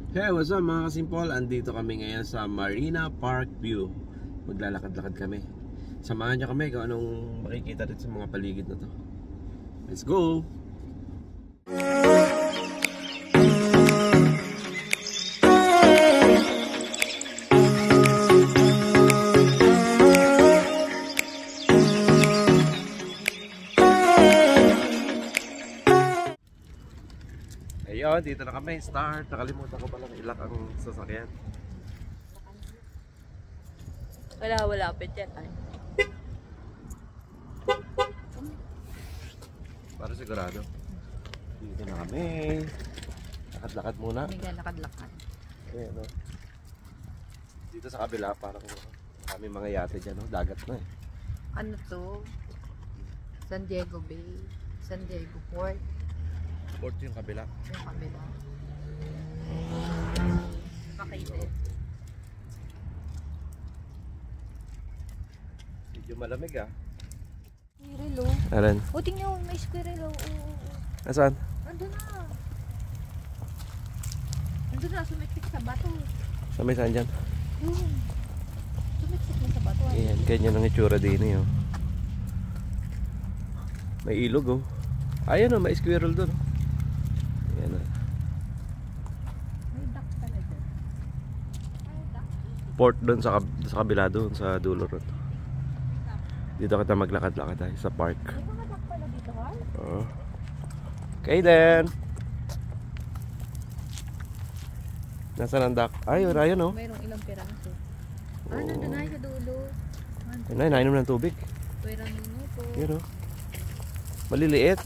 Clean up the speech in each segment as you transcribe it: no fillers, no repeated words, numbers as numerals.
Hey, what's up mga kasimpol? Andito kami ngayon sa Marina Park View. Maglalakad-lakad kami. Samahan niyo kami kung anong makikita dito sa mga paligid na to. Let's go! Ayun, dito na kami. Start. Nakalimutan ko pala ilak ang sasakyan. Wala pa dyan. Ay. Para sigurado. Dito na kami. Lakad-lakad muna. Hindi ka lakad-lakad. Ayan, no? Dito sa kabila, parang kami mga yate dyan, no? Dagat na eh. Ano to? San Diego Bay. San Diego Port. Port yung kabila. Yung kabila. Makainit. Medyo malamig ah. Squirrel oh. Aran? O tingnan mo, may squirrel oh. Nasaan? Nandun na. Nandun na, sumiktik sa bato. Sa may saan dyan? Yun. Sumiktik na sa bato. Ayan, ganyan ang itsura din eh. Oh. May ilog oh. Ayan oh, may squirrel doon. Ayan oh. May duck talaga. May duck. Port doon sa kabila doon, sa dulo ron. Dito kita maglakad-lakad tayo sa park. May mga duck pala dito, Carl? Oo. Okay then. Nasaan ang duck? Ay, ayun oh. Mayroong ilang piraso. Oo. Nandun na sa dulo. Ayun na, nainom ng tubig. Pwera nyo po. Yun oh. Maliliit.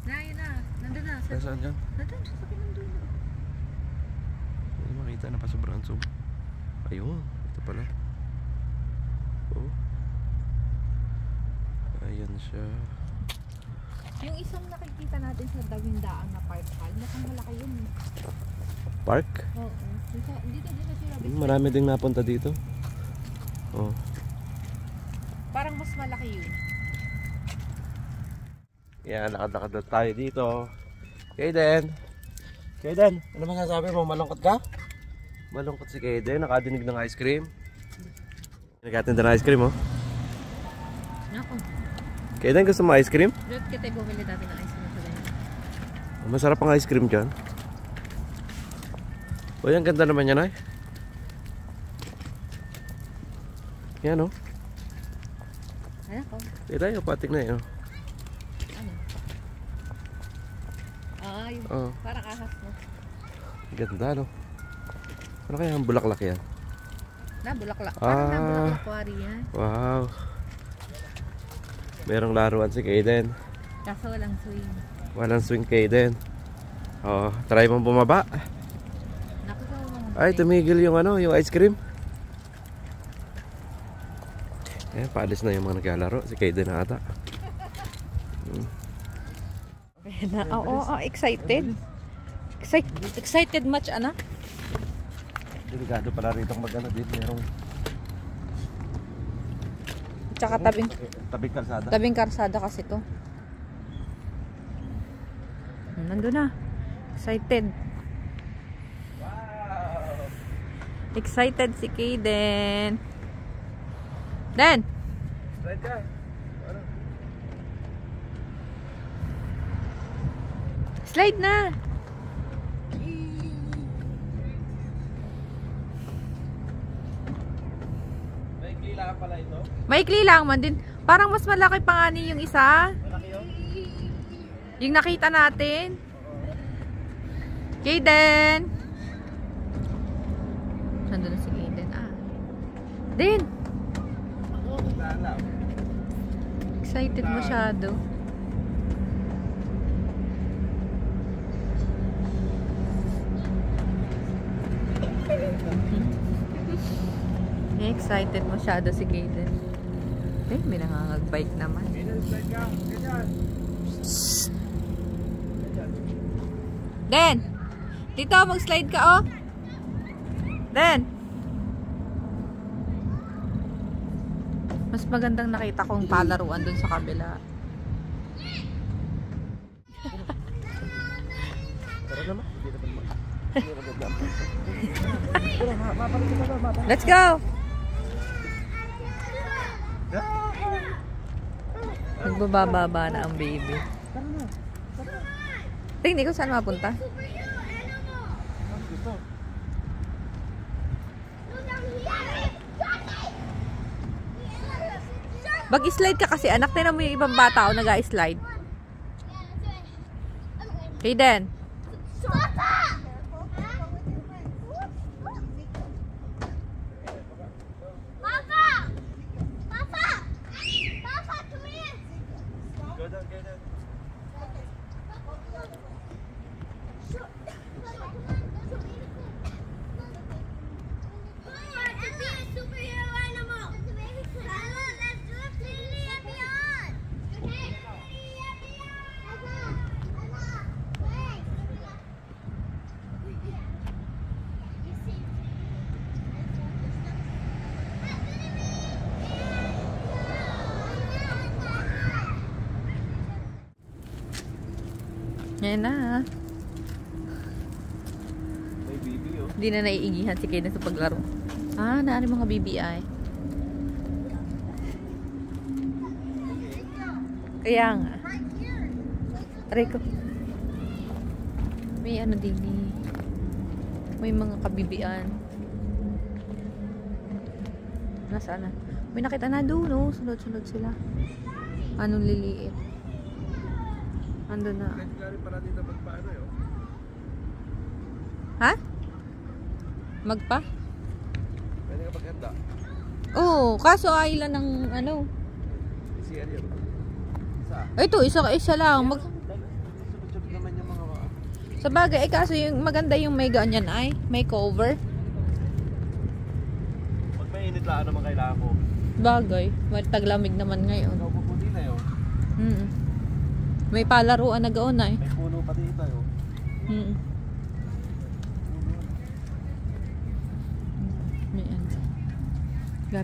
Yun na. Nandun na. Nasaan dyan? Nandun sa sakin ng dulo. Hindi makita na pa sobrang zoom. Ayun, ito pala. Oh. Ayan siya. Yung isang nakikita natin sa Dawindaang na park hall, mukhang malaki yun. Park? Oo. Dito na sila. Marami ding napunta dito. Oh. Parang mas malaki yun. Yan, lakad-lakad na tayo dito. Kaden! Kaden, ano masasabi mo? Malungkot ka? Malungkot si Kaden, nakadinig ng ice cream. Nagkatinda ng ice cream oh. Nako. Kaden, gusto mo ice cream? Dito kita bumili natin ng ice cream sa ganyan. Masarap ang ice cream dyan. O yan, ganda naman yan ay. Yan oh. Ano ko? Ito tayo, patik na yun. Ano? Ah, yung Oh. parang ahas mo. Ganda no. Ano kaya ang bulaklak yan? Nabulaklak. Parang nabulaklak wari yan. Wow. Merong laruan si Kaden. Kaso walang swing. Walang swing Kaden. Oh, try mo bumaba. Naku sa mga Ay, tumigil yung ano, yung ice cream. Eh, paalis na yung mga naglalaro. Si Kaden na ata. Oo, excited. Excited much, anak? Delikado pala rito mag-ano dito. Merong Tsaka tabing kalsada. tabing karsada kasi to. Nandun na. Excited. Wow! Excited si Kaden. Den! Slide ka. Slide na! May glila pala ito. Maikli lang man din. Parang mas malaki pa nga ni yung isa. Malaki yun. Yung nakita natin. Kaden! Nandun na si Kaden. Ah. Den! Excited masyado. Excited masyado si Kaden. Eh, may nangangagbike naman. Den! Dito, mag-slide ka, oh! Den! Mas magandang nakita kong palaruan dun sa kabila. Tara naman. Hindi naman mo. Tara, mapalik ka ba? Let's go! Nagbababa na ang baby. Tingnan ko saan mapunta. Mag-slide ka kasi anak. Tingnan mo yung ibang bata o nag-slide. Kaden. Ngayon na. May baby oh. Hindi na naiigihan si Kaden sa paglaro. Ah, naari mga BBI. Kaya nga. Aray ko. May ano din eh. May mga kabibian. Nasaan na? May nakita na doon oh. Sunod-sunod sila. Anong liliit? Ando na. Para dito magpaano yun? Ha? Magpa? Pwede ka paghanda. Oo, kaso ailan ng ano. Si Ariel. Isa. Ito, isa lang. Sunod-sunod naman yung mga Sa bagay, kaso yung maganda yung may ganyan ay, may cover. pag may init lang naman kailangan ko. Bagay, taglamig naman ngayon. Puputi na yun. May palaruan na gaon ay. May puno pati ito yun. May ano.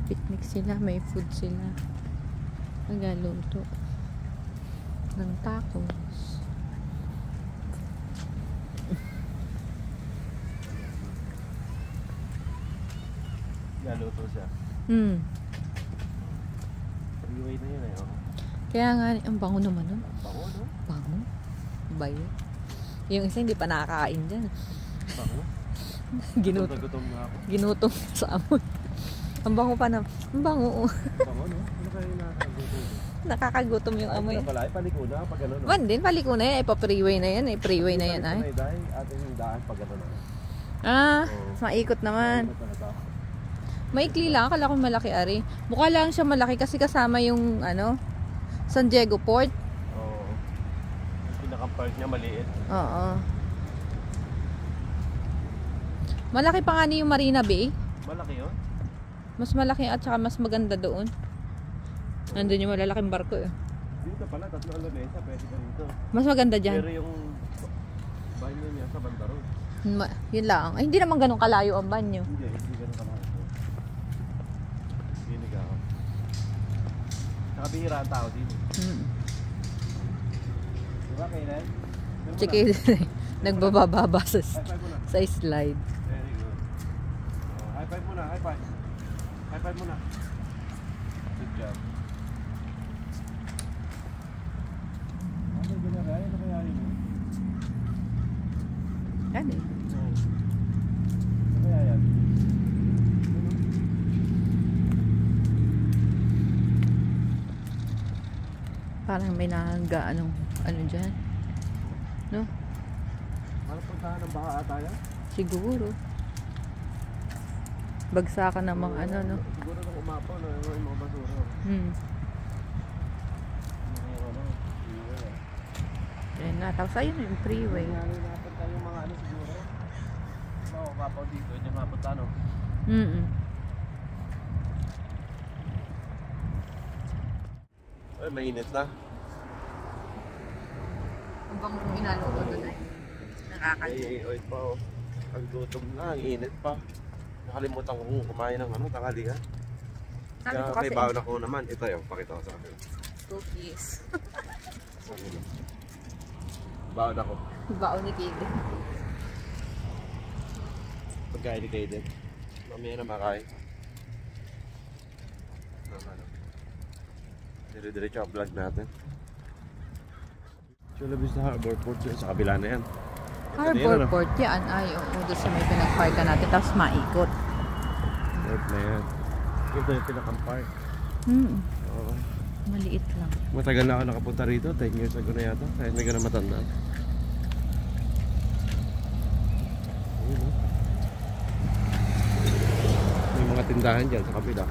Picnic sila, may food sila. Nagaluto ng tacos. Galuto siya. Freeway na yun eh. Oh. Kaya nga, ang bango naman nun. Bango no? Bango? Bayo. Yung isa hindi pa nakakain dyan. Bango? Ginutom. Gutom na ako. Ginutom sa amoy. Ang bango pa na. Ang bango. Bango no? Ano kayo nakakagutom? Nakakagutom yung amoy. Ay, pala, paliko na pag ano no? Wan din, paliko na yan. Ipa-freeway na yan. Freeway na yan ay. Dahil ating yung daan pag ano na. Ah, maikot naman. Maikli lang. Akala ko malaki ari. Mukha lang siya malaki kasi kasama yung ano, San Diego Port. Oo. Yung pinaka-park niya maliit. Oo. Malaki pa nga ni yung Marina Bay. Malaki yun? Mas malaki at saka mas maganda doon. Nandun yung malalaking barko eh. Dito pala, tatlo ang lamesa. Pwede ka dito. Mas maganda dyan. Pero yung banyo niya sa Bandaro. Yun lang. Ay, hindi naman ganun kalayo ang banyo. Hindi ganun ka lang. Ginig ako. Nakabihira ang tao dito. Diba, Kailan? Sige, nagbababa sa slide. Very good. High five muna, high five. High five muna. Good job. Ano ginagaya? Ano kaya yun? Yan eh. Ano kaya yan? Parang may nangga ano dyan. No? Ano puntahan ng baka ata yan? Siguro. Bagsakan ng mga ano, no? Siguro nung umapaw na yung mga basura. Ayan na. Tapos ayun yung freeway. Napunta yung mga ano siguro. Oo, umapaw dito. Hindi mapunta no? Ay, mainit na. Ang bang inaluto doon ay nakakalit. Ay, pa oh. Ang gutom na, ang init pa. Nakalimutan ko kumain ng ano, tanghalian. Sabi ko Kaya kasi, may baon ako naman. Ito yung pakita ko sa akin. cookies. Baon ako. Baon ni Kaden. Pagkain ni Kaden. Mamaya na makain. Dire-diretso ang vlog natin. Chula Vista Harbor Port yun, sa kabila na yan. Harbor Port yan. Ay, oo. Doon sa may pinag-parka natin. Tapos maikot. Port na yan. Ito yung pinakang-park. Oo. Maliit lang. Matagal na ako nakapunta rito. 10 years ago na yata. Kaya hindi ko na matanda. Ayun, oh. May mga tindahan dyan sa kabila.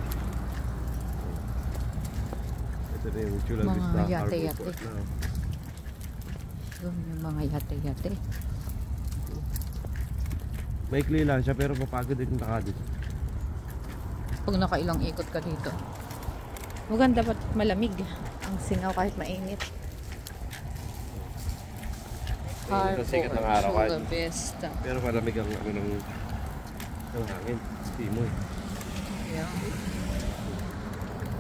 Ito na yung Chula Mga Vista Harbor yate-yate. Port na. Doon yung mga yate-yate. Maikli lang siya pero mapagod din nakadit. Pag nakailang ikot ka dito. Maganda dapat malamig. Ang singaw kahit mainit. Ayun, sikat ng araw kahit. Chula Vista. Pero malamig ang ano ng hangin. Timoy. Yeah.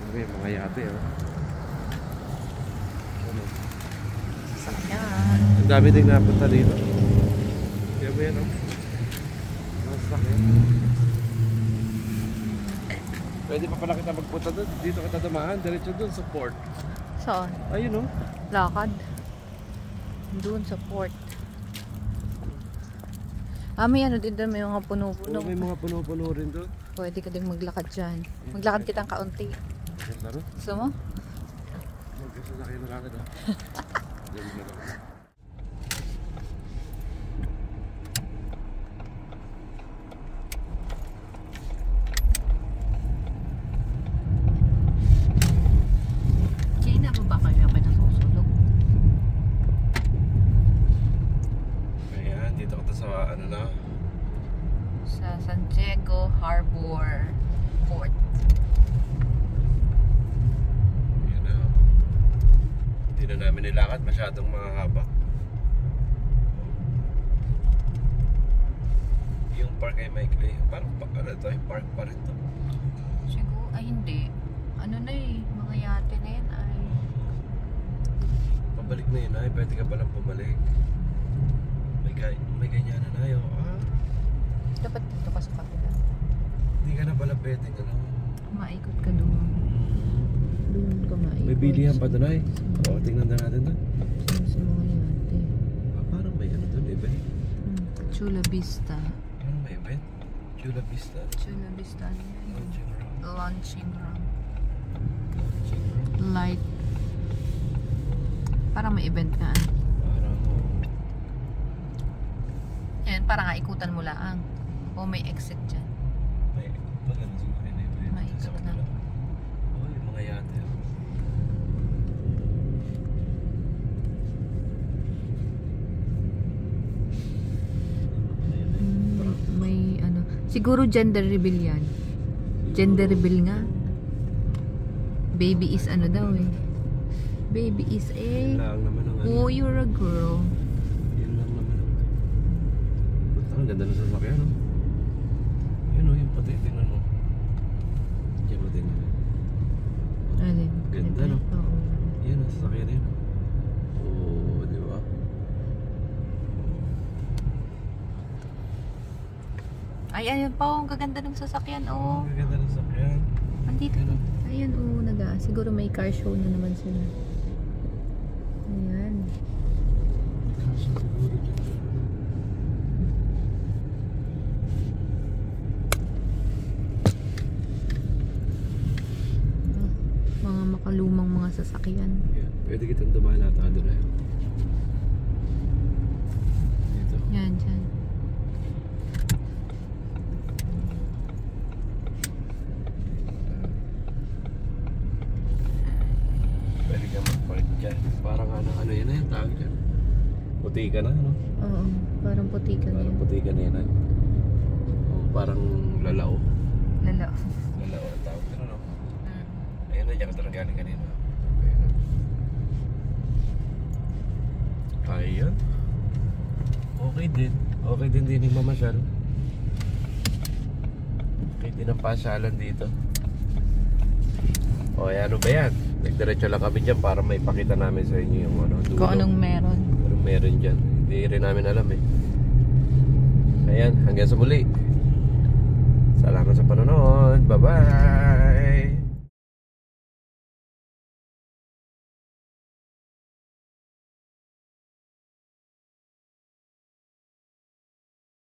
May mga yate oh. Ano? Sakyan. Ang dami din napunta dito. Kaya ba yan oh? Masakyan. Pwede pa pala kita magpunta doon. Dito kita dumaan. Diretso doon sa port. Saan? Ayun oh. Lakad. Doon sa port. May ano din doon. May mga puno-puno. Oo, may mga puno-puno rin doon. Pwede ka din maglakad dyan. Maglakad kitang kaunti. Ganda no? Gusto mo? Magkasasakyan na lang ah. Diyan na lang. Kaya na ba kayo ako nasusulog? Ayan, dito ko sa ano na. Sa San Diego Harbor Port. Ayan na. Hindi na namin nilakad. Masyadong mahaba. Yung park ay maikli. Parang ano to, park pa rin to. Siguro, ay hindi. Ano na eh, mga yate na yan ay. Pabalik na yun ay, pwede ka palang pumalik. May ganyan na na yun. Ah, Dapat dito ka sa kapila. hindi ka na pala pwede ano. Maikot ka doon. Doon ka maikot. May bilihan pa doon ay. Oo, tingnan na natin doon. Sa mga yate. Ah, parang may ano doon, event. Chula Vista. Parang may event. Chula Vista. Chula Vista. Launching room. Launching room. Launching room. Light. Parang may event ka. Parang, Yan, parang nga ikutan mo lang. O may exit dyan. may maganda siguro yun event. May Sa ikot na. kabila. Oo, yung mga yate. May ano. Siguro gender reveal yan. Gender reveal nga. Baby is ano daw eh. Baby is Yun a... lang naman ang ano. Oh, you're a girl. Yun lang naman ang ang ganda ng sasakyan no? Yun o, yung pati tingnan mo. Diyan mo tingnan. Alin? Ganda, no? Oo. Yan ang sasakyan na yun. Oo, di ba? Ay, ayun pa. Ang gaganda ng sasakyan. Oh. Ang ganda ng sasakyan. Andito. Yan o. Ayan, oh. Siguro may car show na naman sila. Ayan. Kaso siguro dyan. Mga makalumang mga sasakyan. Yan. Pwede kitang dumaan nata doon na yun. Dito. Yan, dyan. Pwede ka mag-park dyan. Parang ano yan na yung tawag dyan. Puti ka na, no? Oo, parang puti ka Parang yan. puti ka na yan. Oh, parang lalao. Lala. Lalao ang tawag dyan, no? Ayun na, dyan ka talaga galing kanina. Ayun na. Ayun. Okay din. Okay din din yung mamasyal. Okay din ang pasyalan dito. O, ano ba yan? Nagdiretso lang kami dyan para may pakita namin sa inyo yung ano, dulo. Kung anong meron. Pero meron dyan. Hindi Hindi rin namin alam eh. Ayan, hanggang sa muli. Salamat sa panonood. Bye-bye!